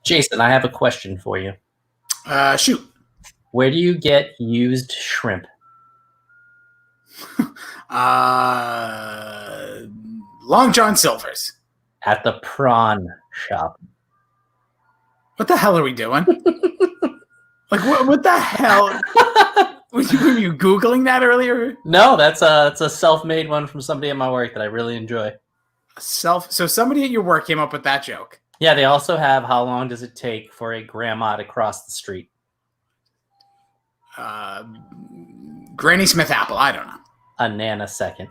Jason, I have a question for you. Shoot. Where do you get used shrimp? Long John Silver's. At the prawn shop. What the hell are we doing? Like, what the hell? Were you Googling that earlier? No, that's a self-made one from somebody at my work that I really enjoy. So somebody at your work came up with that joke. Yeah, they also have how long does it take for a grandma to cross the street? Granny Smith apple. I don't know. A nanosecond.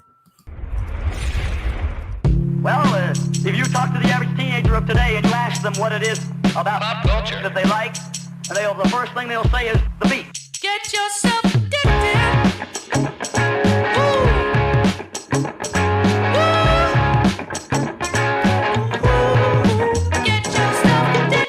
Well, if you talk to the average teenager of today and you ask them what it is about pop culture that they like, and the first thing they'll say is the beat. Get yourself addicted. Get yourself addicted.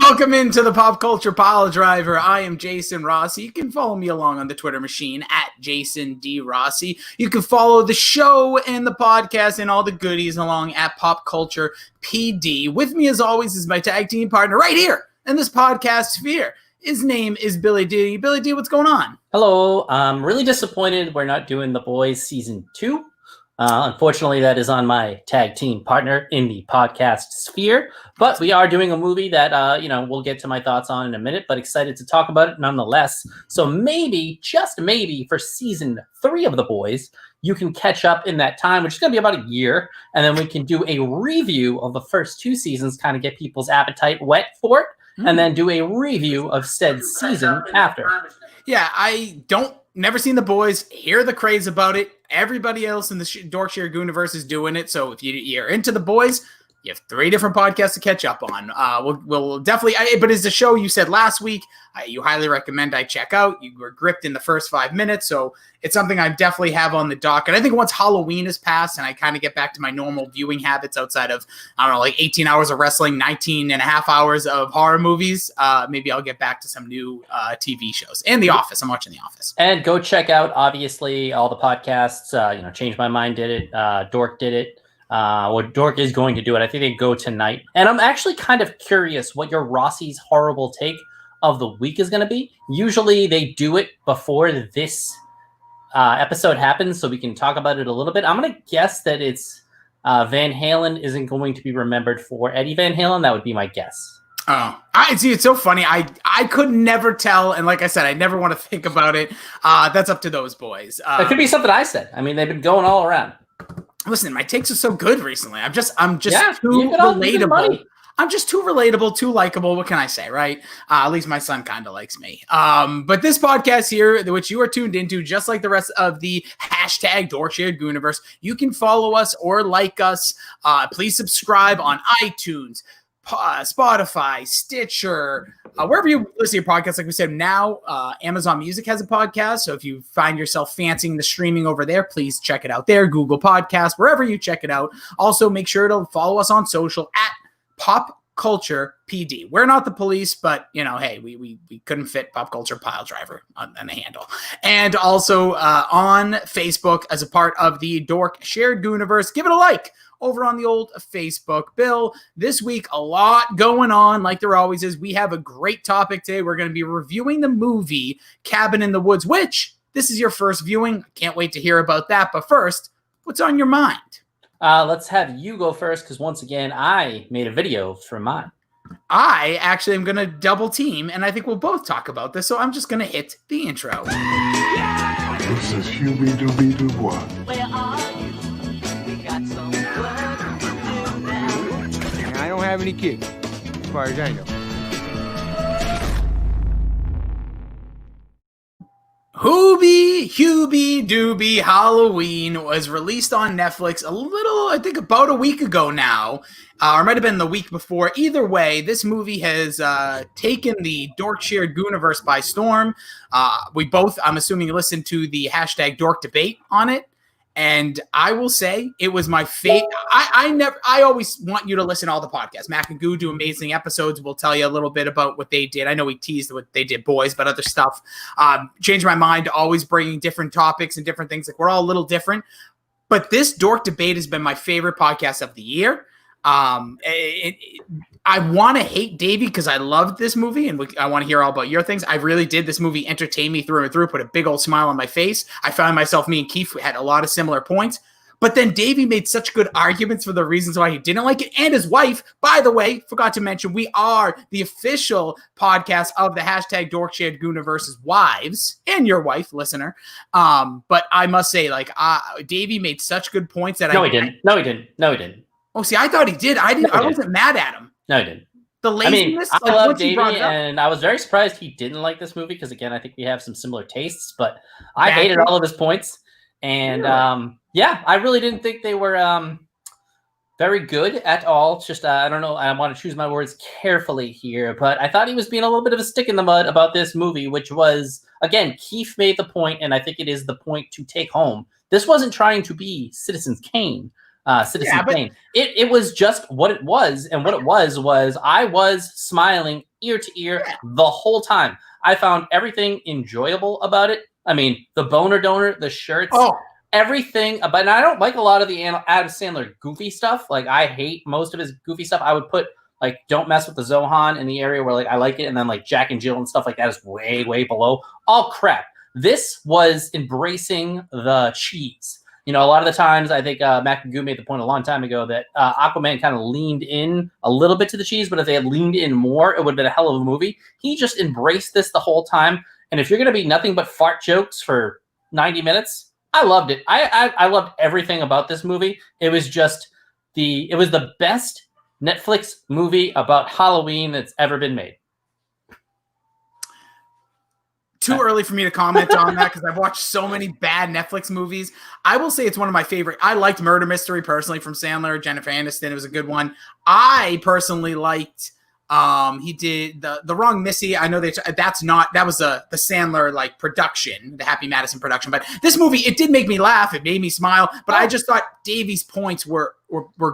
Welcome into the Pop Culture Pile Driver. I am Jason Rossi. You can follow me along on the Twitter machine at Jason D. Rossi. You can follow the show and the podcast and all the goodies along at Pop Culture PD. With me, as always, is my tag team partner right here in this podcast sphere. His name is Billy D. Billy D, what's going on? Hello. I'm really disappointed we're not doing The Boys Season 2. Unfortunately, that is on my tag team partner in the podcast sphere. But we are doing a movie that, we'll get to my thoughts on in a minute, but excited to talk about it nonetheless. So maybe, just maybe, for Season 3 of The Boys, you can catch up in that time, which is going to be about a year. And then we can do a review of the first 2 seasons, kind of get people's appetite wet for it. And then do a review of said season after. Yeah, never seen The Boys, hear the craze about it. Everybody else in the Dorkshire Gooniverse is doing it. So if you're into The Boys, you have 3 different podcasts to catch up on. We'll definitely, but it's a show you said last week, you highly recommend I check out. You were gripped in the first 5 minutes. So it's something I definitely have on the dock. And I think once Halloween is passed and I kind of get back to my normal viewing habits outside of, 18 hours of wrestling, 19 and a half hours of horror movies, maybe I'll get back to some new TV shows. And The Office. I'm watching The Office. And go check out, obviously, all the podcasts. Change My Mind did it. Dork did it. Dork is going to do it. I think they go tonight. And I'm actually kind of curious what your Rossi's horrible take of the week is going to be. Usually they do it before this episode happens, so we can talk about it a little bit. I'm going to guess that it's Van Halen isn't going to be remembered for Eddie Van Halen. That would be my guess. Oh, I see. It's so funny. I could never tell. And like I said, I never want to think about it. That's up to those boys. It could be something I said. I mean, they've been going all around. Listen, my takes are so good recently. I'm just too relatable. I'm just too relatable, too likable. What can I say, right? At least my son kind of likes me. But this podcast here, which you are tuned into, just like the rest of the hashtag Dorkshire Gooniverse, you can follow us or like us. Please subscribe on iTunes, Spotify, Stitcher, wherever you listen to your podcast. Like we said, now Amazon Music has a podcast. So if you find yourself fancying the streaming over there, please check it out there. Google Podcasts, wherever you check it out. Also, make sure to follow us on social at Pop Culture PD. We're not the police, but hey, we couldn't fit Pop Culture Pile Driver on the handle. And also on Facebook as a part of the Dork Shared Gooniverse. Give it a like over on the old Facebook. Bill, this week, a lot going on, like there always is. We have a great topic today. We're going to be reviewing the movie Cabin in the Woods, which this is your first viewing. Can't wait to hear about that. But first, what's on your mind? Let's have you go first, because once again, I made a video for mine. I actually am going to double team, and I think we'll both talk about this, so I'm just going to hit the intro. This is Huey-Dooby-Doo. Where are you? We got some work to do now. I don't have any kids, as far as I know. Hubie Dooby Halloween was released on Netflix I think about a week ago now, or it might have been the week before. Either way, this movie has taken the Dorkshire Gooniverse by storm. We both, I'm assuming, listened to the hashtag Dork debate on it. And I will say it was my favorite. I always want you to listen to all the podcasts. Mac and Goo do amazing episodes. We'll tell you a little bit about what they did. I know we teased what they did, boys, but other stuff. Changed my mind, always bringing different topics and different things. Like, we're all a little different. But this Dork debate has been my favorite podcast of the year. I want to hate Davey because I loved this movie, and I want to hear all about your things. I really did. This movie entertained me through and through, put a big old smile on my face. I found myself, me and Keith had a lot of similar points. But then Davey made such good arguments for the reasons why he didn't like it. And his wife, by the way, forgot to mention, we are the official podcast of the hashtag Dorkshared versus Wives and your wife, listener. But I must say, like, Davey made such good points that No, he didn't. Oh, see, I thought he did. I wasn't mad at him. No, he didn't. The laziness. I love Davey, and I was very surprised he didn't like this movie because, again, I think we have some similar tastes. But I hated all of his points. And I really didn't think they were very good at all. It's just, I don't know. I want to choose my words carefully here, but I thought he was being a little bit of a stick in the mud about this movie, which was, again, Keith made the point, and I think it is the point to take home. This wasn't trying to be Citizen Kane. Kane. It was just what it was, and what it was I was smiling ear to ear the whole time. I found everything enjoyable about it. I mean, the boner donor, the shirts, everything. But I don't like a lot of the Adam Sandler goofy stuff. Like, I hate most of his goofy stuff. I would put, like, Don't Mess with the Zohan in the area where, like, I like it. And then, like, Jack and Jill and stuff like that is way, way below. All crap. This was embracing the cheese. You know, a lot of the times, I think Mac Magoo made the point a long time ago that Aquaman kind of leaned in a little bit to the cheese, but if they had leaned in more, it would have been a hell of a movie. He just embraced this the whole time. And if you're going to be nothing but fart jokes for 90 minutes, I loved it. I loved everything about this movie. It was just it was the best Netflix movie about Halloween that's ever been made. Too early for me to comment on that because I've watched so many bad Netflix movies. I will say it's one of my favorite. I liked Murder Mystery personally from Sandler, Jennifer Aniston. It was a good one. I personally liked he did the Wrong Missy. I know that was the Sandler like production, the Happy Madison production. But this movie, it did make me laugh. It made me smile. But I just thought Davey's points were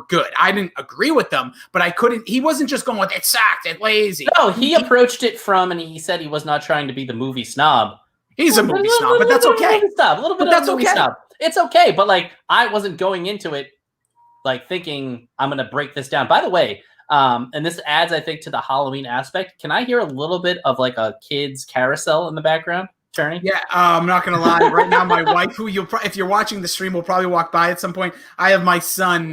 good. I didn't agree with them, but I couldn't. He wasn't just going with it's sacked, it's lazy. No, he approached it from, and he said he was not trying to be the movie snob. He's a movie snob, but that's okay. A little bit of movie snob. It's okay, but like I wasn't going into it like thinking I'm going to break this down. By the way. And this adds, I think, to the Halloween aspect. Can I hear a little bit of like a kid's carousel in the background turning? Yeah, I'm not gonna lie. Right now, my wife, who if you're watching the stream, will probably walk by at some point. I have my son,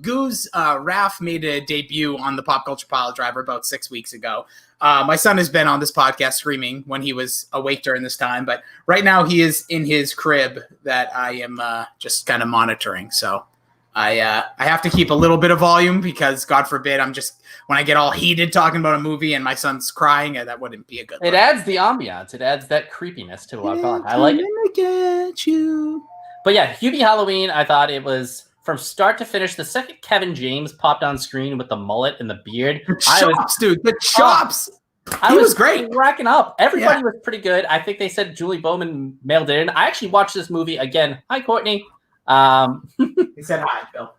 Goose. Raph made a debut on the Pop Culture Pile Driver about 6 weeks ago. My son has been on this podcast screaming when he was awake during this time, but right now he is in his crib that I am just kind of monitoring. So. I have to keep a little bit of volume because, God forbid, when I get all heated talking about a movie and my son's crying, that wouldn't be a good. It adds the ambiance. It adds that creepiness to our pod. I like it. Get you. But yeah, Hubie Halloween, I thought it was from start to finish. The second Kevin James popped on screen with the mullet and the beard, the chops. I was great, racking up. Everybody was pretty good. I think they said Julie Bowman mailed it in. I actually watched this movie again. Hi, Courtney. He said hi, Phil.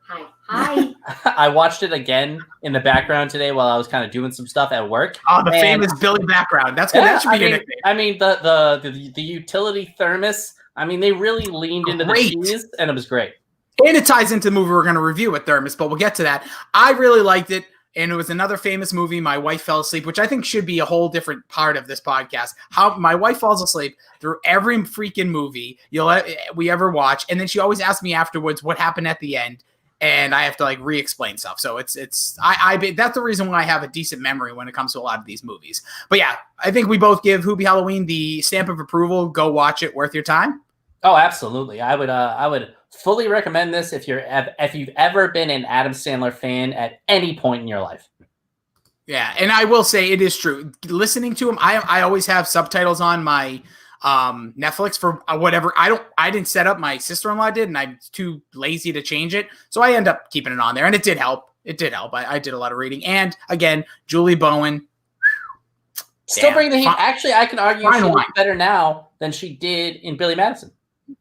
Hi. I watched it again in the background today while I was kind of doing some stuff at work. Oh, the famous Billy background. That's good. Yeah, that should be your nickname. I mean, the utility thermos. I mean, they really leaned into the cheese, and it was great. And it ties into the movie we're going to review with Thermos, but we'll get to that. I really liked it. And it was another famous movie. My wife fell asleep, which I think should be a whole different part of this podcast. How my wife falls asleep through every freaking movie we ever watch, and then she always asks me afterwards what happened at the end, and I have to like re-explain stuff. So it's that's the reason why I have a decent memory when it comes to a lot of these movies. But yeah, I think we both give Hubie Halloween the stamp of approval. Go watch it. Worth your time. Oh, absolutely. I would fully recommend this if you've ever been an Adam Sandler fan at any point in your life. Yeah, and I will say it is true. Listening to him, I always have subtitles on my Netflix for whatever. I didn't set up. My sister-in-law did, and I'm too lazy to change it, so I end up keeping it on there, and it did help. I did a lot of reading, and again, Julie Bowen. Still bringing the heat. Actually, I can argue she looks better now than she did in Billy Madison.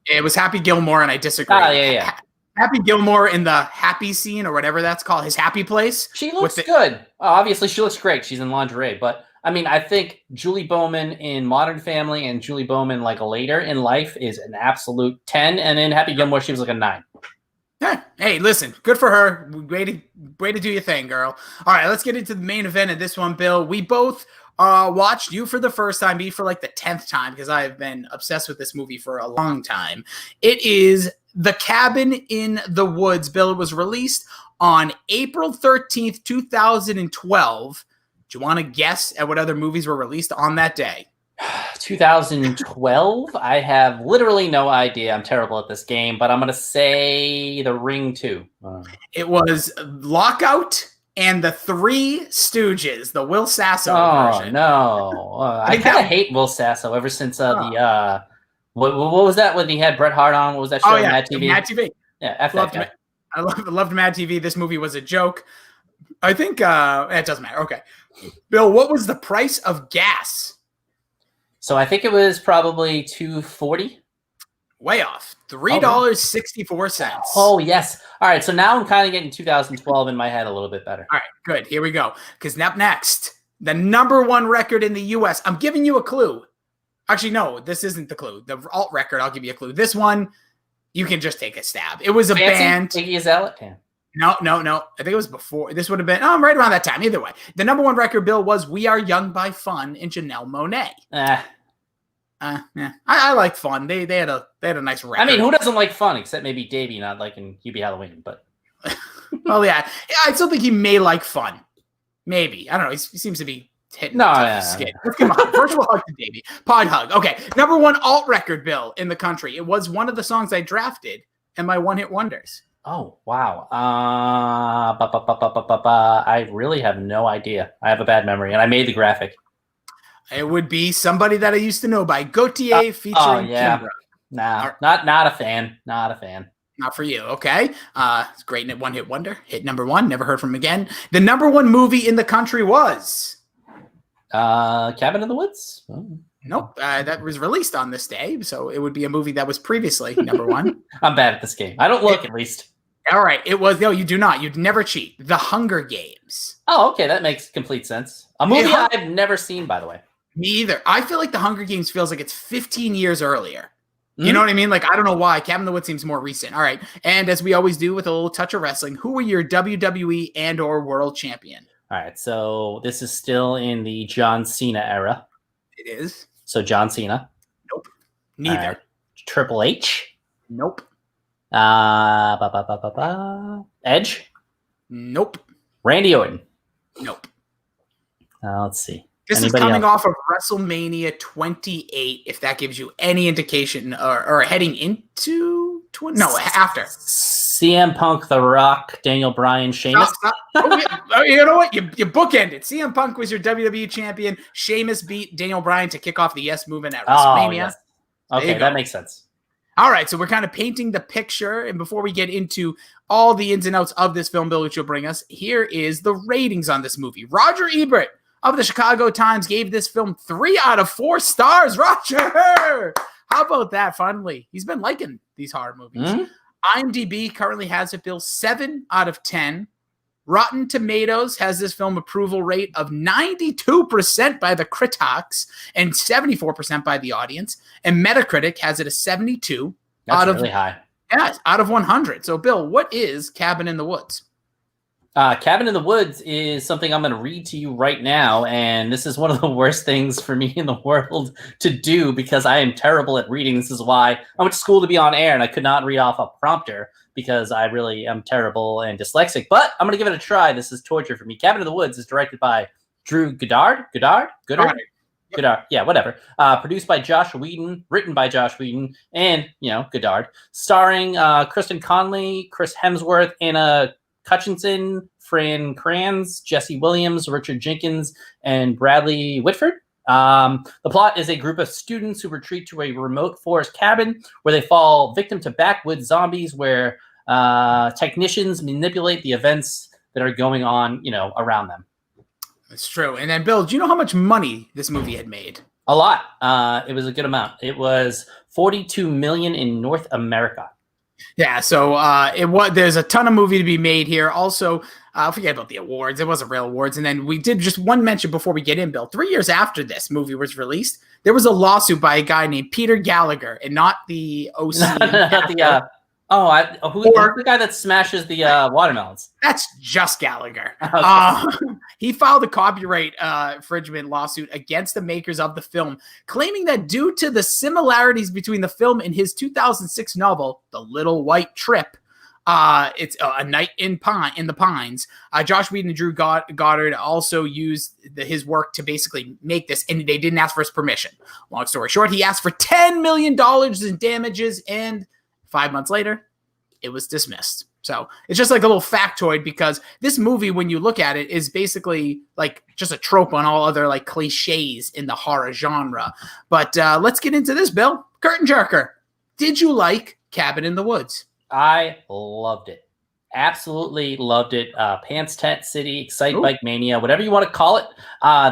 It was Happy Gilmore, and I disagree. Oh, yeah. Happy Gilmore in the happy scene or whatever that's called, his happy place. She looks good. Obviously, she looks great. She's in lingerie. But, I mean, I think Julie Bowman in Modern Family and Julie Bowman like later in life is an absolute 10. And in Happy Gilmore, she was like a 9. Hey, listen, good for her. Way to do your thing, girl. All right, let's get into the main event of this one, Bill. We both watched you for the first time, me for like the 10th time, because I have been obsessed with this movie for a long time. It is The Cabin in the Woods, Bill. It was released on April 13th, 2012. Do you want to guess at what other movies were released on that day? 2012? I have literally no idea. I'm terrible at this game, but I'm going to say The Ring 2. It was Lockout and The Three Stooges, the Will Sasso version. No. I kind of hate Will Sasso ever since what was that when he had Bret Hart on? What was that show on Mad TV? Mad TV. Yeah, F that guy. I loved Mad TV. This movie was a joke. I think it doesn't matter. Okay. Bill, what was the price of gas? So I think it was probably $2.40. Way off. $3.64. Oh, yes. All right. So now I'm kind of getting 2012 in my head a little bit better. All right. Good. Here we go. Because up next, the number one record in the U.S. I'm giving you a clue. Actually, no, this isn't the clue. The alt record, I'll give you a clue. This one, you can just take a stab. It was a band. Iggy Azalea? Yeah. No. I think it was before. This would have been right around that time. Either way, the number one record, Bill, was "We Are Young by Fun" and Janelle Monáe. Yeah. I like Fun. They had a nice record. I mean, who doesn't like Fun except maybe Davey not liking Hubie Halloween? But well, yeah, I still think he may like Fun. Maybe, I don't know. He seems to be hitting skin. Come on, first of all, hug to Davey. Pod hug. Okay, number one alt record, Bill, in the country. It was one of the songs I drafted and my one hit wonders. Oh, wow. I really have no idea. I have a bad memory, and I made the graphic. It would be Somebody That I Used to Know by Gautier featuring Kimbra. Nah, not a fan. Not a fan. Not for you, okay? It's great one-hit wonder. Hit number one, never heard from him again. The number one movie in the country was? Cabin in the Woods? Oh. Nope, that was released on this day, so it would be a movie that was previously number one. I'm bad at this game. I don't look, at least. All right, it was, no, you do not. You'd never cheat. The Hunger Games. Oh, okay, that makes complete sense. A movie I've never seen, by the way. Me either. I feel like The Hunger Games feels like it's 15 years earlier. You know what I mean? Like, I don't know why. Cabin in the Woods seems more recent. All right, and as we always do with a little touch of wrestling, who were your WWE and or world champion? All right, so this is still in the John Cena era. It is. So John Cena. Nope. Neither. Triple H. Nope. Edge. Nope. Randy Orton. Nope. Let's see. This is coming off of WrestleMania 28, if that gives you any indication, or heading into after. CM Punk, The Rock, Daniel Bryan, Sheamus. Stop. Oh, you know what? You bookended. CM Punk was your WWE champion. Sheamus beat Daniel Bryan to kick off the Yes Movement at WrestleMania. Oh, yes. Okay, that makes sense. All right, so we're kind of painting the picture, and before we get into all the ins and outs of this film, Bill, which you'll bring us, here is the ratings on this movie. Roger Ebert of the Chicago Times gave this film 3 out of 4 stars. Roger! How about that, finally? He's been liking these horror movies. IMDb currently has it, Bill, 7 out of 10. Rotten Tomatoes has this film approval rate of 92% by the critics and 74% by the audience. And Metacritic has it a 72. That's really high. Yes, out of 100. So, Bill, what is Cabin in the Woods? Cabin in the Woods is something I'm going to read to you right now, and this is one of the worst things for me in the world to do because I am terrible at reading. This is why I went to school to be on air, and I could not read off a prompter because I really am terrible and dyslexic, but I'm going to give it a try. This is torture for me. Cabin in the Woods is directed by Drew Goddard? Yeah, whatever. Produced by Josh Whedon, written by Josh Whedon, and, Goddard. Starring Kristen Connolly, Chris Hemsworth, Anna Hutchinson, Fran Kranz, Jesse Williams, Richard Jenkins, and Bradley Whitford. The plot is a group of students who retreat to a remote forest cabin where they fall victim to backwoods zombies where technicians manipulate the events that are going on, around them. That's true. And then, Bill, do you know how much money this movie had made? A lot. It was a good amount. It was $42 million in North America. Yeah, so there's a ton of movie to be made here. Also, forget about the awards. It wasn't real awards. And then we did just one mention before we get in, Bill. 3 years after this movie was released, there was a lawsuit by a guy named Peter Gallagher, and not the OC. Oh, who's the guy that smashes the watermelons? That's just Gallagher. Okay. He filed a copyright infringement lawsuit against the makers of the film, claiming that due to the similarities between the film and his 2006 novel, The Little White Trip, it's A Night in the Pines. Josh Whedon and Drew Goddard also used his work to basically make this, and they didn't ask for his permission. Long story short, he asked for $10 million in damages, and 5 months later, it was dismissed. So it's just like a little factoid, because this movie, when you look at it, is basically like just a trope on all other like cliches in the horror genre. But let's get into this, Bill. Curtain jerker. Did you like Cabin in the Woods? I loved it. Absolutely loved it. Pants Tent City, Excite Bike Mania, whatever you want to call it.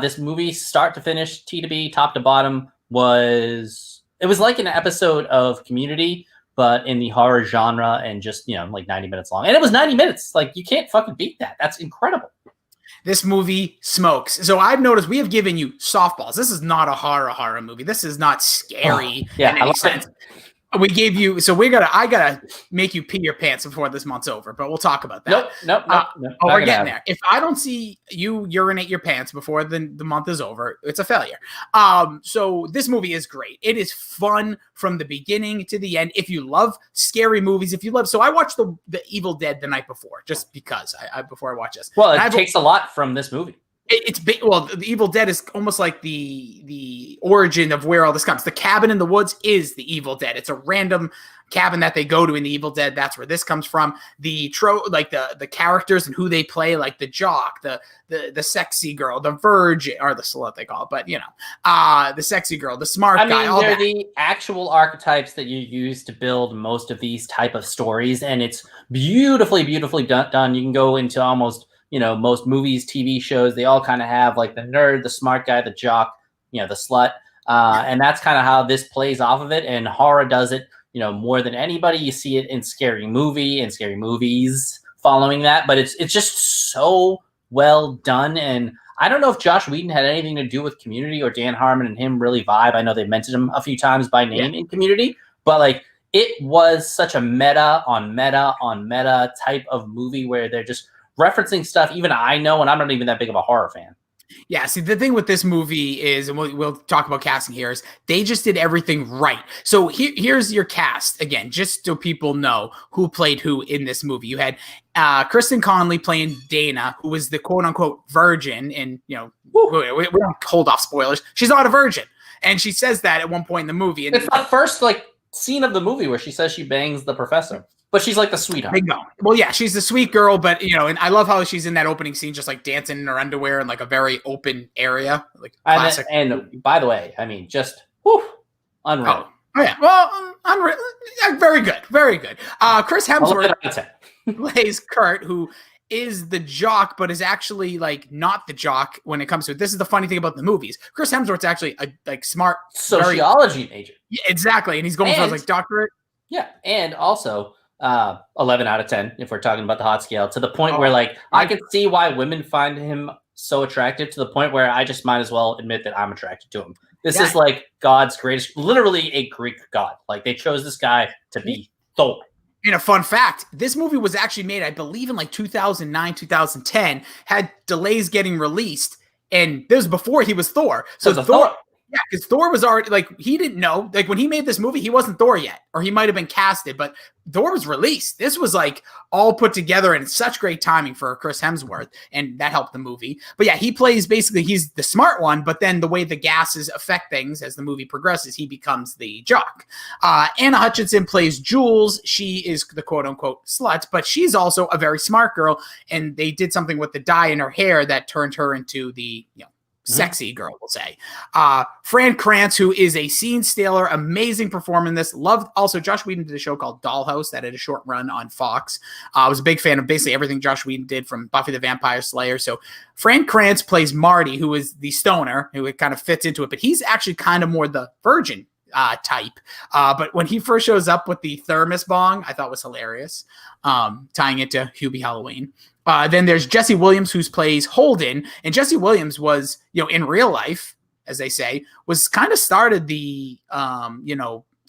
This movie, start to finish, T to B, top to bottom, was like an episode of Community, but in the horror genre, and just, like 90 minutes long. And it was 90 minutes. Like, you can't fucking beat that. That's incredible. This movie smokes. So I've noticed we have given you softballs. This is not a horror movie. This is not scary in any sense. We gave you, so I gotta make you pee your pants before this month's over, but we'll talk about that. Nope. We're getting there. If I don't see you urinate your pants before the month is over, it's a failure. So this movie is great. It is fun from the beginning to the end. If you love scary movies, so I watched the Evil Dead the night before, just because before I watch this. Well, it takes a lot from this movie. The Evil Dead is almost like the origin of where all this comes. The cabin in the woods is the Evil Dead. It's a random cabin that they go to in the Evil Dead. That's where this comes from. The characters and who they play, like the jock, the sexy girl, the virgin, or the slut they call it, but the sexy girl, the smart guy. All they're that. The actual archetypes that you use to build most of these type of stories, and it's beautifully done. You can go into almost, most movies, TV shows, they all kind of have like the nerd, the smart guy, the jock, the slut. And that's kind of how this plays off of it. And horror does it, more than anybody. You see it in Scary Movie and Scary Movies following that, but it's just so well done. And I don't know if Josh Whedon had anything to do with Community, or Dan Harmon and him really vibe. I know they mentioned him a few times by name in Community, but like, it was such a meta on meta type of movie where they're just referencing stuff even I know, and I'm not even that big of a horror fan. Yeah, see, the thing with this movie is, and we'll talk about casting here, is they just did everything right. So here's your cast, again, just so people know who played who in this movie. You had Kristen Connolly playing Dana, who was the quote-unquote virgin, and, we don't hold off spoilers. She's not a virgin, and she says that at one point in the movie. And it's the first, scene of the movie where she says she bangs the professor. But she's like the sweetheart. Bingo. Well, yeah, she's the sweet girl, but and I love how she's in that opening scene, just like dancing in her underwear in like a very open area, like classic. And by the way, I mean, just unreal. Oh yeah, well, unreal. Yeah, very good, very good. Chris Hemsworth plays Kurt, who is the jock, but is actually like not the jock when it comes to it. This is the funny thing about the movies. Chris Hemsworth's actually a smart sociology major. Yeah, exactly, and he's going for his doctorate. Yeah, and also 11 out of 10 if we're talking about the hot scale, to the point where I can see why women find him so attractive, to the point where I just might as well admit that I'm attracted to him. This is like God's greatest, literally a Greek god. Like, they chose this guy to be Thor. And a fun fact, this movie was actually made, I believe, in 2009, 2010, had delays getting released, and this was before he was Thor. So Thor. Yeah, because Thor was already, he didn't know. When he made this movie, he wasn't Thor yet. Or he might have been casted, but Thor was released. This was, all put together, and it's such great timing for Chris Hemsworth, and that helped the movie. But yeah, he plays, basically, he's the smart one, but then the way the gases affect things as the movie progresses, he becomes the jock. Anna Hutchinson plays Jules. She is the quote-unquote slut, but she's also a very smart girl, and they did something with the dye in her hair that turned her into the, sexy girl, we'll say. Fran Krantz, who is a scene stealer, amazing performer in this. Loved also Josh Whedon did a show called Dollhouse that had a short run on Fox. I was a big fan of basically everything Josh Whedon did, from Buffy the Vampire Slayer. So Fran Krantz plays Marty, who is the stoner, who it kind of fits into it, but he's actually kind of more the virgin type. But when he first shows up with the thermos bong, I thought was hilarious, tying it to Hubie Halloween. Then there's Jesse Williams, who plays Holden. And Jesse Williams was, in real life, as they say, was kind of started the,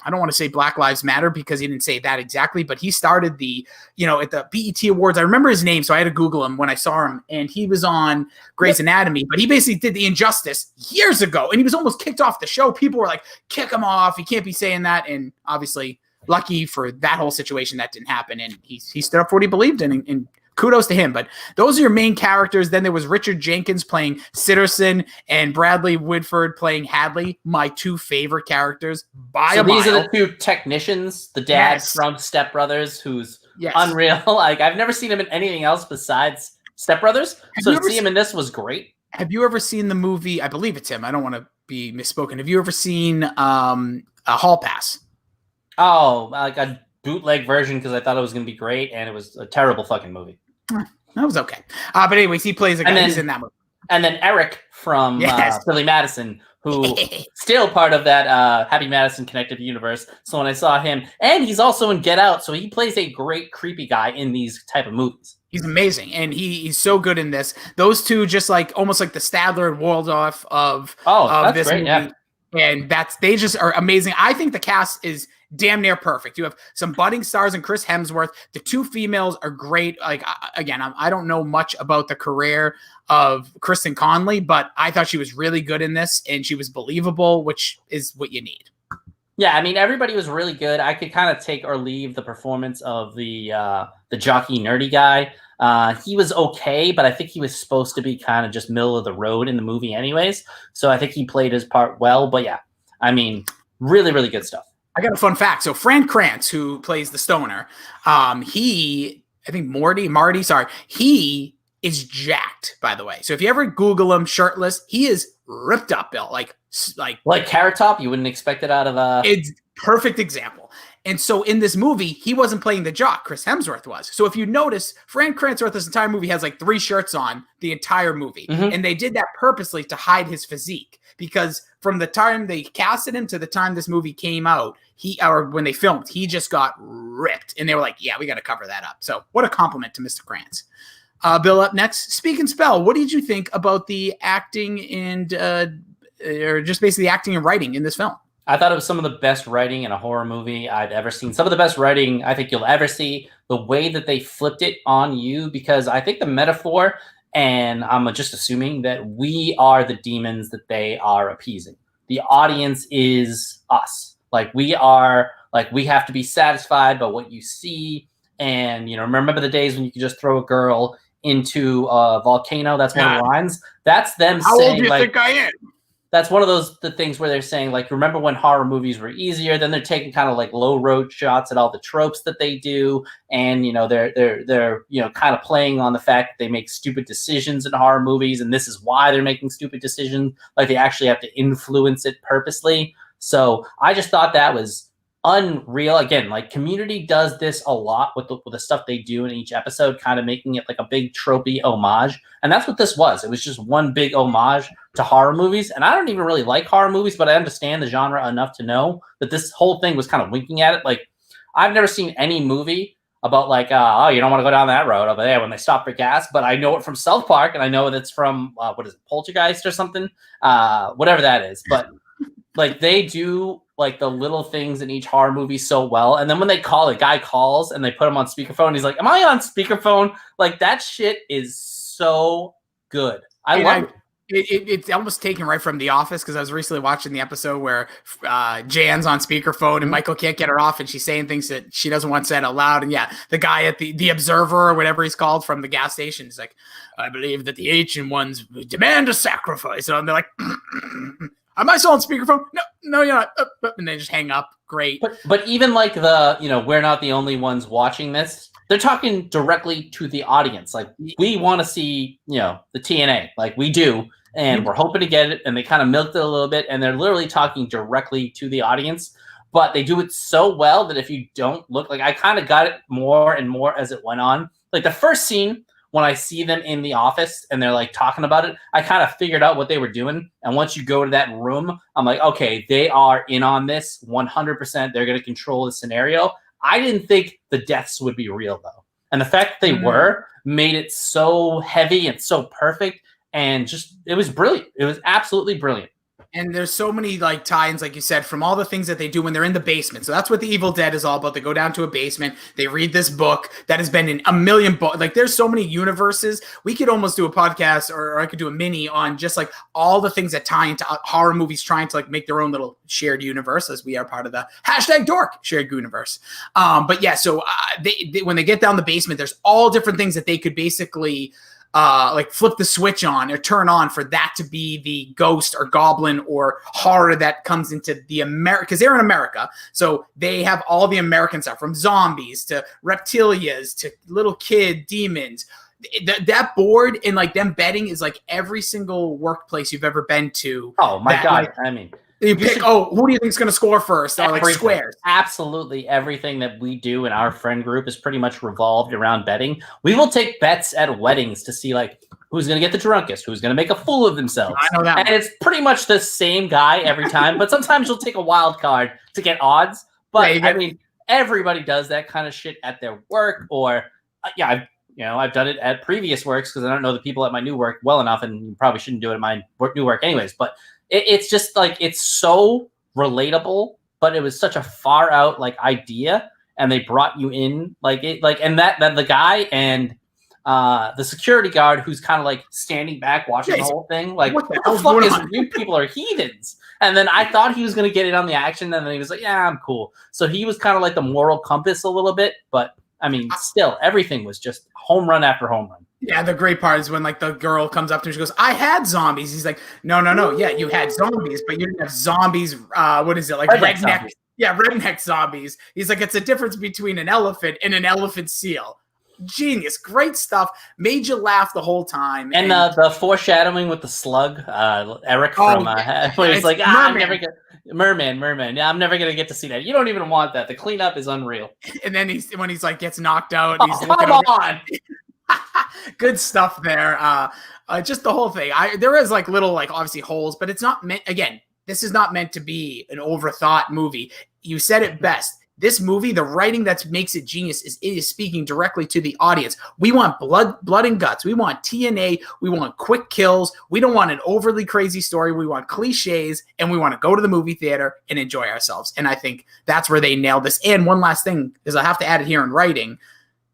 I don't want to say Black Lives Matter because he didn't say that exactly, but he started the, at the BET Awards. I remember his name, so I had to Google him when I saw him, and he was on Grey's Anatomy, but he basically did the Injustice years ago, and he was almost kicked off the show. People were like, kick him off. He can't be saying that. And obviously, lucky for that whole situation, that didn't happen. And he stood up for what he believed in, and kudos to him. But those are your main characters. Then there was Richard Jenkins playing Sitterson and Bradley Whitford playing Hadley, my two favorite characters by a mile. These are the two technicians, the dad from Step Brothers, who's unreal. Like, I've never seen him in anything else besides Step Brothers. So to see him in this was great. Have you ever seen the movie? I believe it's him. I don't want to be misspoken. Have you ever seen a Hall Pass? Oh, like a bootleg version because I thought it was going to be great, and it was a terrible fucking movie. That was okay. But anyways, he plays a guy. He's in that movie. And then Eric from Billy Madison, who still part of that Happy Madison Connected Universe. So when I saw him, and he's also in Get Out, so he plays a great creepy guy in these type of movies. He's amazing, and he's so good in this. Those two, just like almost like the Stadler and Waldorf of this great, movie. yeah. And they just are amazing. I think the cast is damn near perfect. You have some budding stars in Chris Hemsworth. The two females are great. Like, again, I don't know much about the career of Kristen Conley, but I thought she was really good in this, and she was believable, which is what you need. Yeah, I mean, everybody was really good. I could kind of take or leave the performance of the jockey nerdy guy. He was okay, but I think he was supposed to be kind of just middle of the road in the movie anyways. So I think he played his part well. But yeah, I mean, really, really good stuff. I got a fun fact. So Fran Kranz, who plays the stoner, he is jacked, by the way. So if you ever Google him shirtless, he is ripped up, Bill. Like Carrot Top. You wouldn't expect it out of It's perfect example. And so in this movie, he wasn't playing the jock. Chris Hemsworth was. So if you notice, Fran Kranz throughout this entire movie has like 3 shirts on the entire movie. Mm-hmm. And they did that purposely to hide his physique, because from the time they casted him to the time this movie came out, when they filmed, he just got ripped. And they were like, yeah, we got to cover that up. So what a compliment to Mr. Kranz. Bill, up next, Speak and Spell. What did you think about the acting and or just basically acting and writing in this film? I thought it was some of the best writing in a horror movie I've ever seen. Some of the best writing I think you'll ever see. The way that they flipped it on you, because I think the metaphor, and I'm just assuming that we are the demons that they are appeasing. The audience is us. Like, we have to be satisfied by what you see. And, remember the days when you could just throw a girl into a volcano? That's one of the lines. That's them saying, how old do you think I am? That's one of the things where they're saying, like, remember when horror movies were easier? Then they're taking kind of like low road shots at all the tropes that they do, and they're kind of playing on the fact that they make stupid decisions in horror movies, and this is why they're making stupid decisions. Like, they actually have to influence it purposely. So I just thought that was unreal. Again, like, Community does this a lot with the stuff they do in each episode, kind of making it like a big tropey homage. And that's what this was. It was just one big homage to horror movies. And I don't even really like horror movies, but I understand the genre enough to know that this whole thing was kind of winking at it. Like, I've never seen any movie about like, oh, you don't want to go down that road over there when they stop for gas, but I know it from South Park, and I know that's from, what is it, Poltergeist or something? Whatever that is. But like, they do like the little things in each horror movie so well. And then when they call, a guy calls and they put him on speakerphone, he's like, am I on speakerphone? Like, that shit is so good. I love it. It's almost taken right from The Office, because I was recently watching the episode where Jan's on speakerphone and Michael can't get her off, and she's saying things that she doesn't want said out loud. And yeah, the guy at the Observer or whatever he's called from the gas station is like, I believe that the ancient ones demand a sacrifice. And they're like, am I still on speakerphone? No, you're not. And they just hang up. Great. But even like we're not the only ones watching this. They're talking directly to the audience. Like, we want to see, the TNA, like we do, and we're hoping to get it. And they kind of milked it a little bit, and they're literally talking directly to the audience. But they do it so well that if you don't look, like, I kind of got it more and more as it went on. Like, the first scene, when I see them in the office and they're like talking about it, I kind of figured out what they were doing. And once you go to that room, I'm like, okay, they are in on this 100%. They're going to control the scenario. I didn't think the deaths would be real, though. And the fact that they were made it so heavy and so perfect, and just, it was brilliant. It was absolutely brilliant. And there's so many like tie-ins, like you said, from all the things that they do when they're in the basement. So that's what the Evil Dead is all about. They go down to a basement, they read this book that has been in a million books. Like there's so many universes. We could almost do a podcast or I could do a mini on just like all the things that tie into horror movies trying to like make their own little shared universe, as we are part of the #dork shared universe. But yeah, so they when they get down the basement, there's all different things that they could basically like flip the switch on or turn on for that to be the ghost or goblin or horror that comes into the America, because they're in America. So they have all the American stuff from zombies to reptilias to little kid demons. That board and like them betting is like every single workplace you've ever been to. Oh my God. Like, I mean, you pick, who do you think is going to score first? Or like squares. Absolutely everything that we do in our friend group is pretty much revolved around betting. We will take bets at weddings to see like who's going to get the drunkest, who's going to make a fool of themselves. I know that. And it's pretty much the same guy every time, but sometimes you'll take a wild card to get odds. But I mean, everybody does that kind of shit at their work or I've done it at previous works because I don't know the people at my new work well enough, and you probably shouldn't do it at my new work anyways. But it's just like it's so relatable, but it was such a far out like idea, and they brought you in and that the guy and the security guard who's kind of like standing back watching the whole thing, like what the fuck is you people are heathens. And then I thought he was gonna get in on the action, and then he was like, yeah, I'm cool. So he was kind of like the moral compass a little bit, but I mean, still, everything was just home run after home run. Yeah, the great part is when like the girl comes up to him, she goes, "I had zombies." He's like, "No. Yeah, you had zombies, but you didn't have zombies. What is it like redneck? Zombies. Yeah, redneck zombies." He's like, "It's a difference between an elephant and an elephant seal." Genius, great stuff. Made you laugh the whole time. And the foreshadowing with the slug, Eric from where he's like, I'm never gonna. Merman. Yeah, I'm never gonna get to see that. You don't even want that. The cleanup is unreal. And then when he's like gets knocked out, he's looking come on. Good stuff there. Just the whole thing. There is like little like obviously holes, but it's not meant. Again, this is not meant to be an overthought movie. You said it best. This movie, the writing that makes it genius is it is speaking directly to the audience. We want blood and guts. We want TNA. We want quick kills. We don't want an overly crazy story. We want cliches, and we want to go to the movie theater and enjoy ourselves. And I think that's where they nailed this. And one last thing is I have to add it here in writing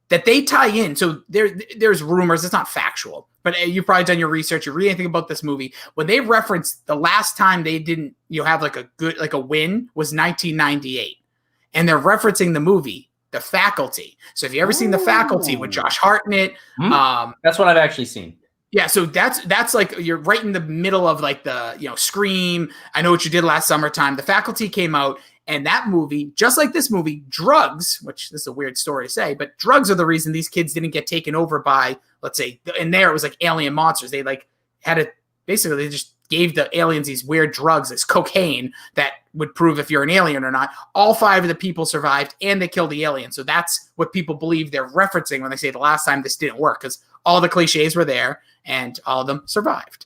that they tie in. So there's rumors. It's not factual, but you've probably done your research. You read anything about this movie. When they referenced the last time they didn't have like a win was 1998. And they're referencing the movie, The Faculty. So if you ever seen The Faculty with Josh Hartnett, that's what I've actually seen. Yeah, so that's like you're right in the middle of like the Scream. I Know What You Did Last Summertime. The Faculty came out, and that movie, just like this movie, drugs, which this is a weird story to say, but drugs are the reason these kids didn't get taken over by, let's say, in there it was like alien monsters. They like had it basically they just gave the aliens these weird drugs, this cocaine that would prove if you're an alien or not. All 5 of the people survived, and they killed the alien. So that's what people believe they're referencing when they say the last time this didn't work, because all the cliches were there, and all of them survived.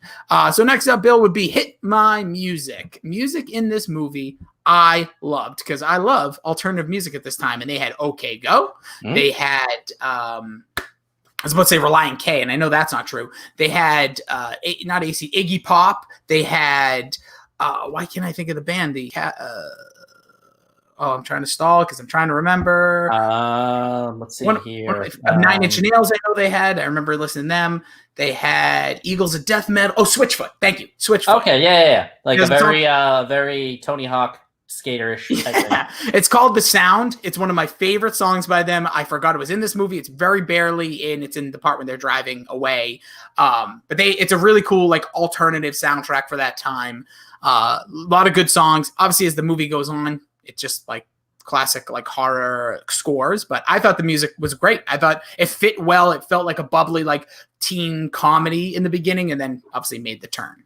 So next up, Bill, would be Hit My Music. Music in this movie I loved, because I love alternative music at this time, and they had OK Go. They had... I was about to say Relient K, and I know that's not true. They had not AC, Iggy Pop. They had why can't I think of the band? I'm trying to stall because I'm trying to remember. Let's see here. 9 Inch Nails. I know they had. I remember listening to them. They had Eagles of Death Metal. Oh, Switchfoot. Thank you, Switchfoot. Okay, yeah. Like a very Tony Hawk skaterish type thing. It's called The Sound. It's one of my favorite songs by them. I forgot it was in this movie. It's very barely in. It's in the part when they're driving away. But it's a really cool like alternative soundtrack for that time. A lot of good songs. Obviously, as the movie goes on, it's just like classic like horror scores. But I thought the music was great. I thought it fit well. It felt like a bubbly like teen comedy in the beginning, and then obviously made the turn.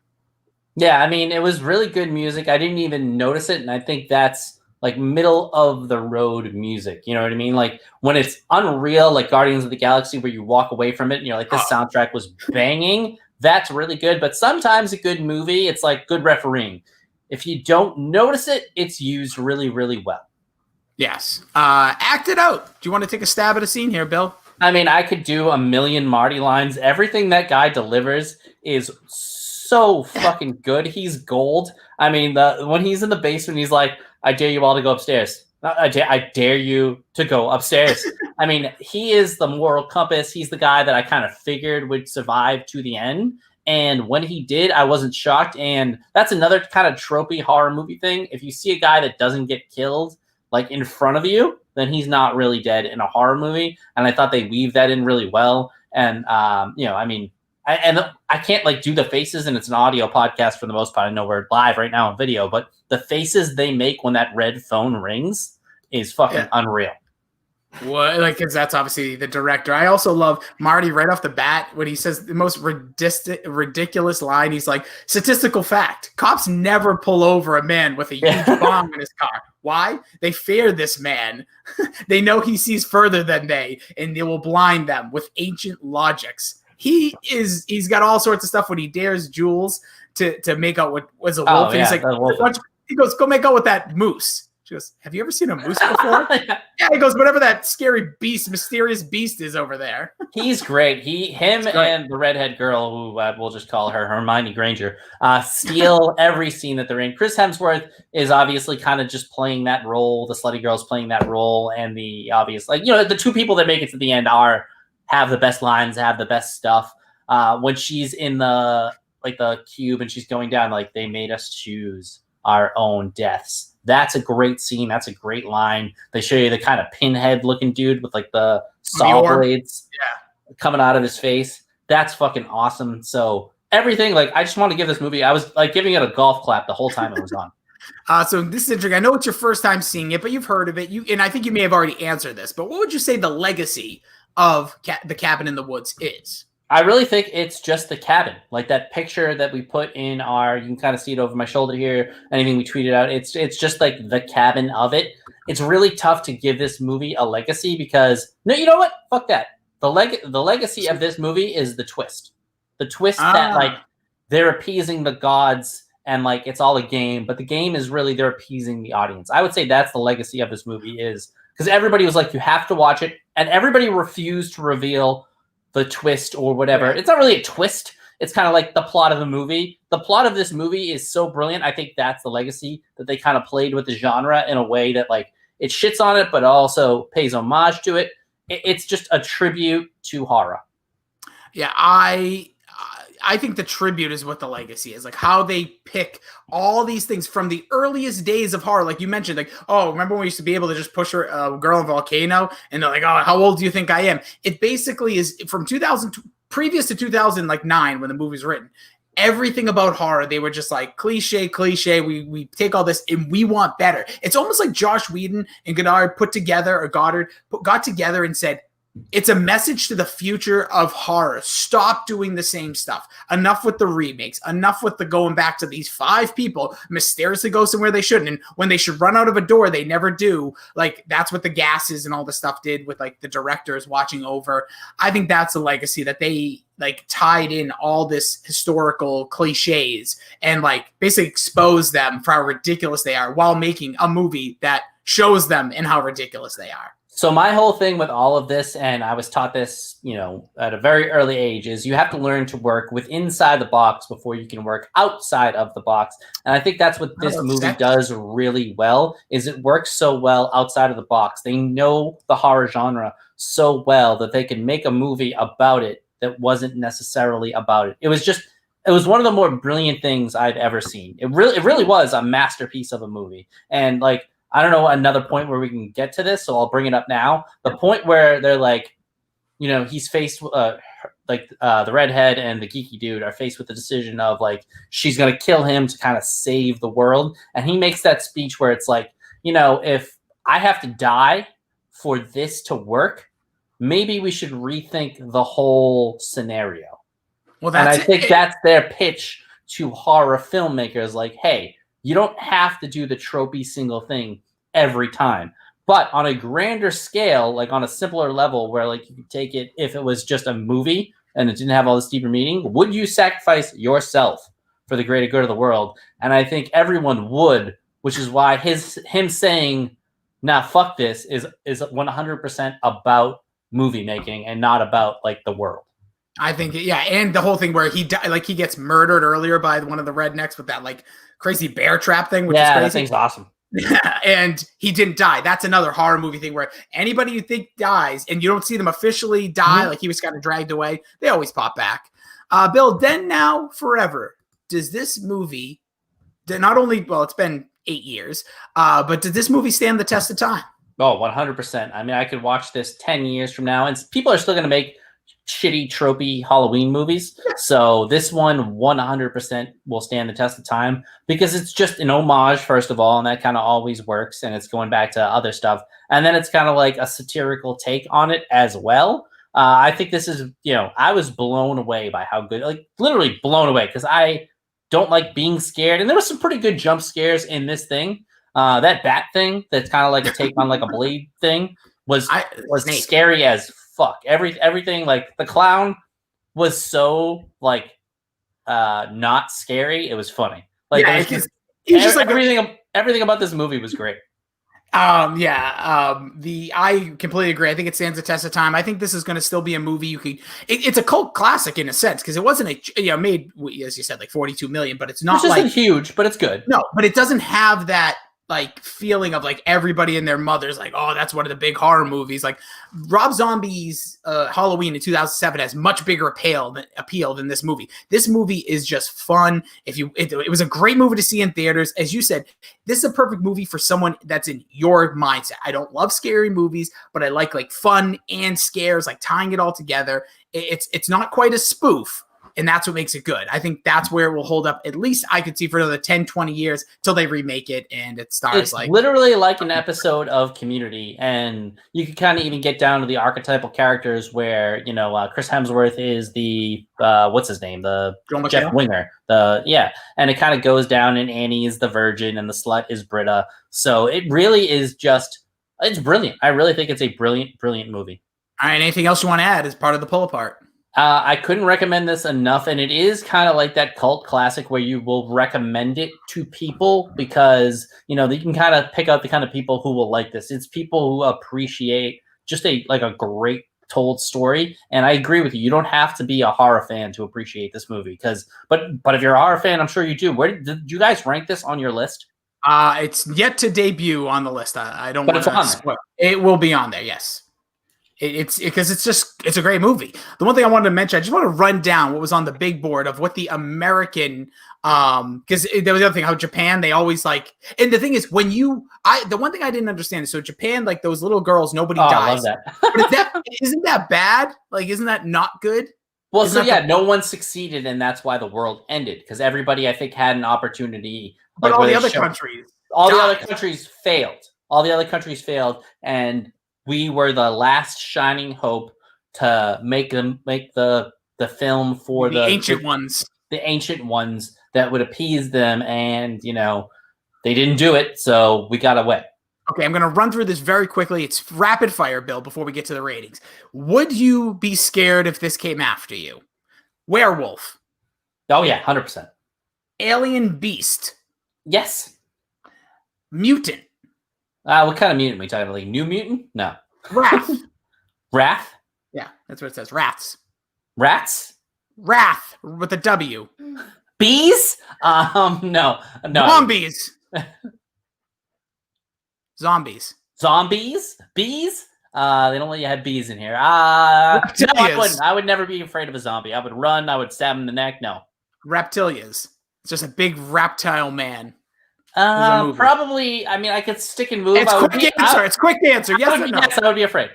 Yeah, I mean, it was really good music. I didn't even notice it, and I think that's like middle of the road music. You know what I mean? Like when it's unreal, like Guardians of the Galaxy, where you walk away from it and you're like, this soundtrack was banging. That's really good. But sometimes a good movie, it's like good refereeing. If you don't notice it, it's used really, really well. Yes. Act it out. Do you want to take a stab at a scene here, Bill? I mean, I could do a million Marty lines. Everything that guy delivers is so so fucking good. He's gold. I mean, when he's in the basement, he's like, "I dare you all to go upstairs. I dare you to go upstairs." I mean, he is the moral compass. He's the guy that I kind of figured would survive to the end. And when he did, I wasn't shocked. And that's another kind of tropey horror movie thing. If you see a guy that doesn't get killed like in front of you, then he's not really dead in a horror movie. And I thought they weave that in really well. And I mean, I can't like do the faces, and it's an audio podcast for the most part. I know we're live right now on video, but the faces they make when that red phone rings is fucking unreal. What, like, because that's obviously the director. I also love Marty right off the bat when he says the most ridiculous line. He's like, statistical fact: cops never pull over a man with a huge bomb in his car. Why? They fear this man. They know he sees further than they, and they will blind them with ancient logics. He's got all sorts of stuff when he dares Jules to make out with was a wolf. And he's like, he goes, go make out with that moose. She goes, have you ever seen a moose before? Yeah, he goes, whatever that scary beast, mysterious beast is over there. He's great. Him and the redhead girl, who we'll just call her Hermione Granger, steal every scene that they're in. Chris Hemsworth is obviously kind of just playing that role. The slutty girl's playing that role. And the obvious, the two people that make it to the end have the best lines, have the best stuff. When she's in the cube and she's going down, like, they made us choose our own deaths. That's a great scene. That's a great line. They show you the kind of pinhead looking dude with like the saw blades coming out of his face. That's fucking awesome. So everything, like, I just want to give this movie, I was like giving it a golf clap the whole time it was on. So this is interesting. I know it's your first time seeing it, but you've heard of it. And I think you may have already answered this, but what would you say the legacy of the Cabin in the Woods is? I really think it's just the cabin, like that picture that we put in you can kind of see it over my shoulder here, anything we tweeted out. It's just like the cabin of it. It's really tough to give this movie a legacy because, no, you know what? Fuck that. The legacy of this movie is the twist. The twist that, like, they're appeasing the gods and, like, it's all a game, but the game is really they're appeasing the audience. I would say that's the legacy of this movie, is because everybody was like, you have to watch it, and everybody refused to reveal the twist or whatever. It's not really a twist. It's kind of like the plot of the movie. The plot of this movie is so brilliant. I think that's the legacy, that they kind of played with the genre in a way that, like, it shits on it, but also pays homage to it. It's just a tribute to horror. Yeah, I think the tribute is what the legacy is, like how they pick all these things from the earliest days of horror. Like you mentioned, like, oh, remember when we used to be able to just push a girl in a volcano and they're like, oh, how old do you think I am? It basically is from 2000, previous to 2009 when the movie was written. Everything about horror, they were just like cliche. We take all this and we want better. It's almost like Josh Whedon and Goddard got together and said, it's a message to the future of horror. Stop doing the same stuff. Enough with the remakes. Enough with the going back to these 5 people mysteriously go somewhere they shouldn't. And when they should run out of a door, they never do. Like, that's what the gases and all the stuff did with, like, the directors watching over. I think that's a legacy, that they, like, tied in all this historical cliches and, like, basically exposed them for how ridiculous they are while making a movie that shows them and how ridiculous they are. So my whole thing with all of this, and I was taught this, at a very early age, is you have to learn to work with inside the box before you can work outside of the box. And I think that's what this movie does really well, is it works so well outside of the box. They know the horror genre so well that they can make a movie about it that wasn't necessarily about it. It was one of the more brilliant things I've ever seen. It really was a masterpiece of a movie. And, like, I don't know another point where we can get to this, so I'll bring it up now. The point where they're like, he's faced, the redhead and the geeky dude are faced with the decision of, like, she's going to kill him to kind of save the world. And he makes that speech where it's like, if I have to die for this to work, maybe we should rethink the whole scenario. Well, I think that's their pitch to horror filmmakers. Like, hey, you don't have to do the tropey single thing every time. But on a grander scale, like on a simpler level where, like, you could take it if it was just a movie and it didn't have all this deeper meaning, would you sacrifice yourself for the greater good of the world? And I think everyone would, which is why him saying, nah, fuck this is 100% about movie making and not about, like, the world. I think, yeah, and the whole thing where he gets murdered earlier by one of the rednecks with that like crazy bear trap thing, which is crazy. That thing's awesome. And he didn't die. That's another horror movie thing where anybody you think dies and you don't see them officially die, like he was kind of dragged away, they always pop back. Bill, Then Now Forever. Does this movie not only, well, it's been 8 years, but did this movie stand the test of time? Oh, 100%. I mean, I could watch this 10 years from now, and people are still going to make shitty, tropey Halloween movies. So this one 100% will stand the test of time because it's just an homage, first of all, and that kind of always works, and it's going back to other stuff. And then it's kind of like a satirical take on it as well. I think this is, I was blown away by how good, like literally blown away, because I don't like being scared. And there was some pretty good jump scares in this thing. That bat thing that's kind of like a take on like a blade thing was scary as fuck. Everything, like the clown was so like not scary. It was funny. Like everything about this movie was great. I completely agree. I think it stands the test of time. I think this is going to still be a movie it's a cult classic in a sense, because it wasn't made, as you said, like 42 million, but it's not like huge, but it's good. No, but it doesn't have that like feeling of like everybody and their mother's like, oh, that's one of the big horror movies. Like Rob Zombie's Halloween in 2007 has much bigger appeal than this movie. This movie is just fun. It was a great movie to see in theaters. As you said, this is a perfect movie for someone that's in your mindset. I don't love scary movies, but I like fun and scares, like tying it all together. It's not quite a spoof, and that's what makes it good. I think that's where it will hold up. At least I could see for another 10, 20 years till they remake it and it stars it's literally like an episode of Community. And you can kind of even get down to the archetypal characters where, Chris Hemsworth is the, what's his name? The Jeff Winger. And it kind of goes down, and Annie is the virgin and the slut is Britta. So it really is it's brilliant. I really think it's a brilliant, brilliant movie. All right. Anything else you want to add as part of the pull apart? I couldn't recommend this enough, and it is kind of like that cult classic where you will recommend it to people because, you can kind of pick out the kind of people who will like this. It's people who appreciate just a great told story, and I agree with you. You don't have to be a horror fan to appreciate this movie, but if you're a horror fan, I'm sure you do. Where did you guys rank this on your list? It's yet to debut on the list. I don't want to spoil. It will be on there, yes. It's because it's a great movie. The one thing I wanted to mention, I just want to run down what was on the big board of what the American, because there was the other thing, how Japan, they always like, and the thing is the one thing I didn't understand is, so Japan, like those little girls, nobody dies. I love that. But isn't that bad? Like, isn't that not good? Well, no one succeeded, and that's why the world ended, because everybody, I think, had an opportunity. But all the other countries failed. All the other countries failed, and we were the last shining hope to make the film for the ancient ones. The ancient ones that would appease them, and they didn't do it, so we got away. Okay, I'm going to run through this very quickly. It's rapid fire, Bill, before we get to the ratings. Would you be scared if this came after you? Werewolf. Oh yeah, 100%. Alien beast. Yes. Mutant. What kind of mutant are we talking about? Like New Mutant? No. Wrath. Wrath? Yeah, that's what it says. Rats. Rats? Wrath with a W. Bees? No. Zombies. Zombies. Zombies? Bees? They don't let you have bees in here. No, I wouldn't. I would never be afraid of a zombie. I would run. I would stab him in the neck. No. Reptilias. It's just a big reptile man. Probably. I mean, I could stick and move. It's quick answer. Yes or no? Yes, I would be afraid.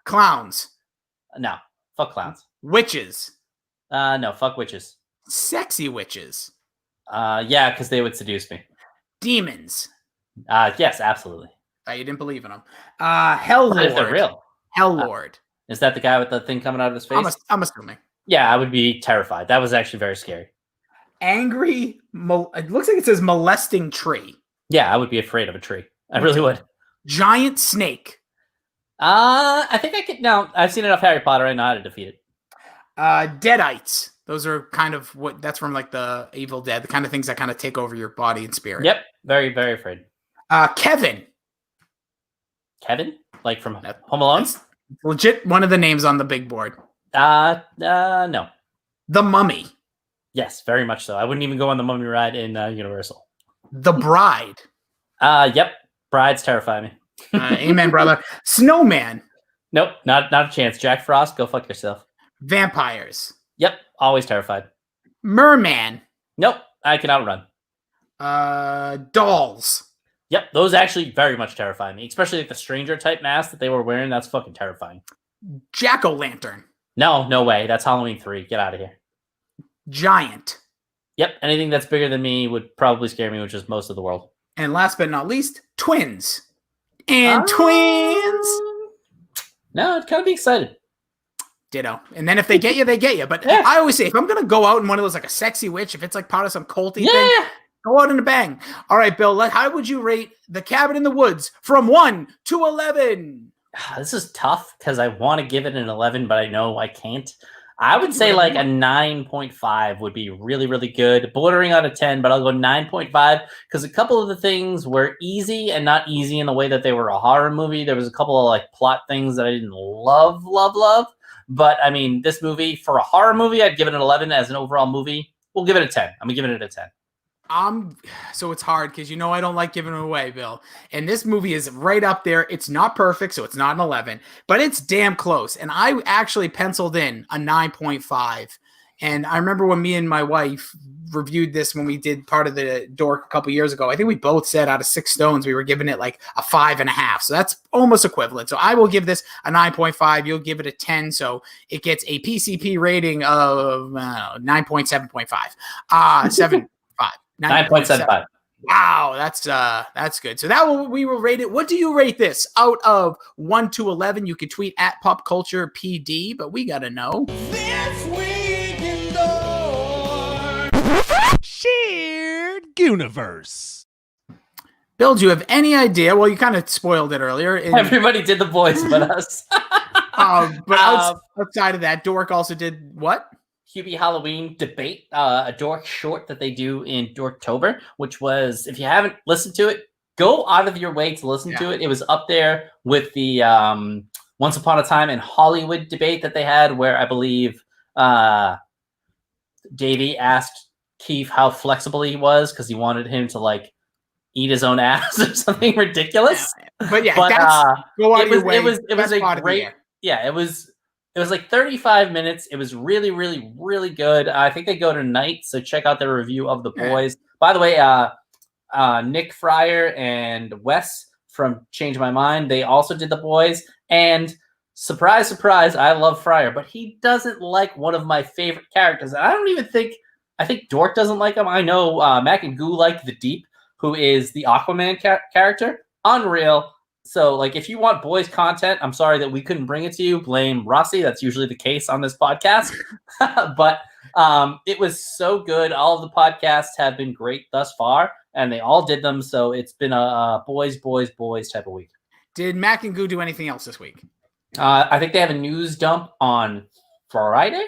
Clowns. No. Fuck clowns. Witches. No. Fuck witches. Sexy witches. Yeah, because they would seduce me. Demons. Yes, absolutely. You didn't believe in them. Hell Lord. If they're real. Hell Lord. Is that the guy with the thing coming out of his face? I'm assuming. Yeah, I would be terrified. That was actually very scary. Angry, it looks like it says molesting tree. Yeah, I would be afraid of a tree. I really would. Giant snake. I think I could. No, I've seen enough Harry Potter. I know how to defeat it. Deadites. Those are kind of that's from like the Evil Dead, the kind of things that kind of take over your body and spirit. Yep, very, very afraid. Kevin. Kevin, like from Home Alone. That's legit one of the names on the big board. No. The Mummy. Yes, very much so. I wouldn't even go on the Mummy ride in Universal. The Bride. Yep. Brides terrify me. Amen, brother. Snowman. Nope, not a chance. Jack Frost, go fuck yourself. Vampires. Yep, always terrified. Merman. Nope, I can outrun. Dolls. Yep, those actually very much terrify me, especially like the stranger type mask that they were wearing. That's fucking terrifying. Jack-o'-lantern. No way. That's Halloween 3. Get out of here. Giant. Yep, anything that's bigger than me would probably scare me, which is most of the world. And last but not least, twins. And twins. No, I'd kind of be excited. Ditto. And then if they get you, they get you. But Yeah. I always say, if I'm going to go out in one of those, like a sexy witch, if it's like part of some culty thing, go out in a bang. All right, Bill, how would you rate The Cabin in the Woods from 1 to 11? This is tough because I want to give it an 11, but I know I can't. I would say like a 9.5 would be really, really good. Bordering on a 10, but I'll go 9.5 because a couple of the things were easy and not easy in the way that they were a horror movie. There was a couple of like plot things that I didn't love. But I mean, this movie, for a horror movie, I'd give it an 11. As an overall movie, we'll give it a 10. I'm going to give it a 10. So it's hard because I don't like giving it away, Bill. And this movie is right up there. It's not perfect, so it's not an 11, but it's damn close. And I actually penciled in a 9.5. And I remember when me and my wife reviewed this when we did part of the dork a couple years ago, I think we both said out of 6 stones, we were giving it like a 5.5. So that's almost equivalent. So I will give this a 9.5. You'll give it a 10. So it gets a PCP rating of 9.7.5. 7. 9.75. Wow, that's good. So we will rate it. What do you rate this out of 1 to 11? You can tweet at Pop Culture PD, but we gotta know. This week in Shared Universe. Bill, do you have any idea? Well, you kind of spoiled it earlier. Everybody did The Boys but us. But outside of that, Dork also did what? Hubie Halloween Debate, a dork short that they do in Dorktober, which was, if you haven't listened to it, go out of your way to listen to it. It was up there with the Once Upon a Time in Hollywood debate that they had, where I believe Davey asked Keith how flexible he was because he wanted him to like eat his own ass or something ridiculous. But go out of your way. It was a great. Yeah, it was like 35 minutes. It was really, really, really good. I think they go tonight, so check out their review of The Boys. By the way, Nick Fryer and Wes from Change My Mind, they also did The Boys. And surprise, surprise, I love Fryer, but he doesn't like one of my favorite characters. And I think Dork doesn't like him. I know Mac and Goo like The Deep, who is the Aquaman character. Unreal. So, like, if you want Boys content, I'm sorry that we couldn't bring it to you. Blame Rossi. That's usually the case on this podcast. But it was so good. All of the podcasts have been great thus far, and they all did them. So it's been a boys type of week. Did Mac and Goo do anything else this week? I think they have a news dump on Friday.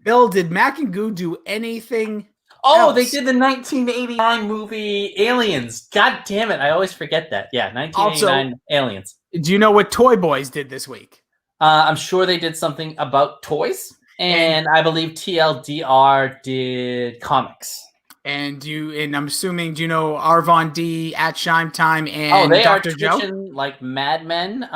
Bill, did Mac and Goo do anything Oh, else? they did the 1989 movie Aliens. God damn it. I always forget that. Yeah, 1989 Aliens. Do you know what Toy Boys did this week? I'm sure they did something about toys. And I believe TLDR did comics. And I'm assuming, do you know Arvon D at Shime Time and they Dr. are Joe? twitching like madmen.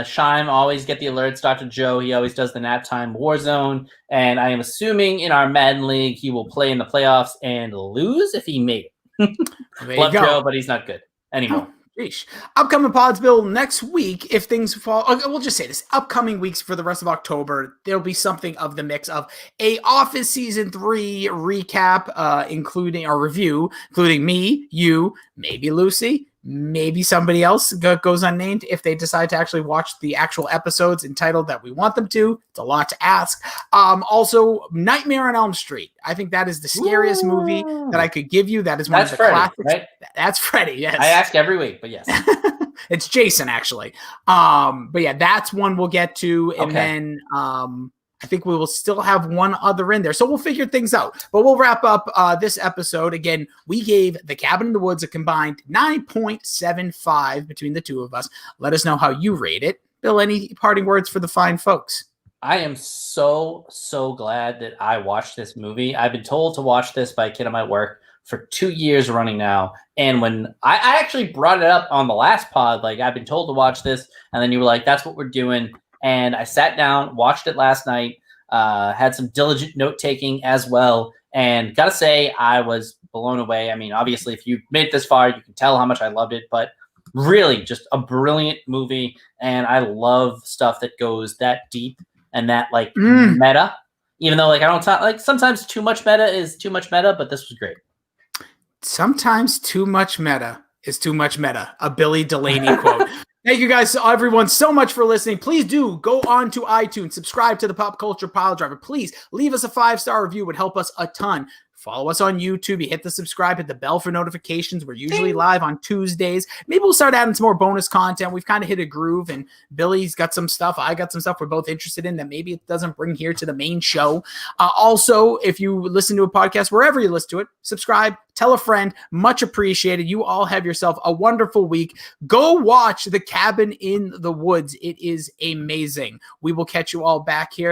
Shime always get the alerts. Dr. Joe, he always does the nap time Warzone. And I am assuming in our Madden League, he will play in the playoffs and lose if he made it. Love Joe, but he's not good anymore. Sheesh. Upcoming pods, Bill, next week, if things fall, we'll just say this, upcoming weeks for the rest of October, there'll be something of the mix of a Office Season 3 recap, including our review, including me, you, maybe Lucy, maybe somebody else goes unnamed if they decide to actually watch the actual episodes entitled that we want them to. It's a lot to ask. Also, Nightmare on Elm Street. I think that is the scariest movie that I could give you. That is one of the classics. Right? That's Freddy, yes. I ask every week, but yes. It's Jason, actually. But yeah, that's one we'll get to. And then I think we will still have one other in there. So we'll figure things out. But we'll wrap up this episode. Again, we gave The Cabin in the Woods a combined 9.75 between the two of us. Let us know how you rate it. Bill, any parting words for the fine folks? I am so glad that I watched this movie. I've been told to watch this by a kid at my work for 2 years running now. And when I actually brought it up on the last pod, like I've been told to watch this, and then you were like, "That's what we're doing." And I sat down, watched it last night, had some diligent note taking as well, and gotta say I was blown away. I mean, obviously, if you made it this far, you can tell how much I loved it, but really, just a brilliant movie. And I love stuff that goes that deep and that like meta, even though like I don't talk like sometimes too much meta is too much meta, but this was great. Sometimes too much meta is too much meta. A Billy Delaney quote. Thank you guys, everyone, so much for listening. Please do go on to iTunes, subscribe to the Pop Culture Pile Driver. Please leave us a 5-star review. It would help us a ton. Follow us on YouTube. You hit the subscribe, hit the bell for notifications. We're usually live on Tuesdays. Maybe we'll start adding some more bonus content. We've kind of hit a groove, and Billy's got some stuff. I got some stuff we're both interested in that maybe it doesn't bring here to the main show. Also, if you listen to a podcast, wherever you listen to it, subscribe, tell a friend. Much appreciated. You all have yourself a wonderful week. Go watch The Cabin in the Woods. It is amazing. We will catch you all back here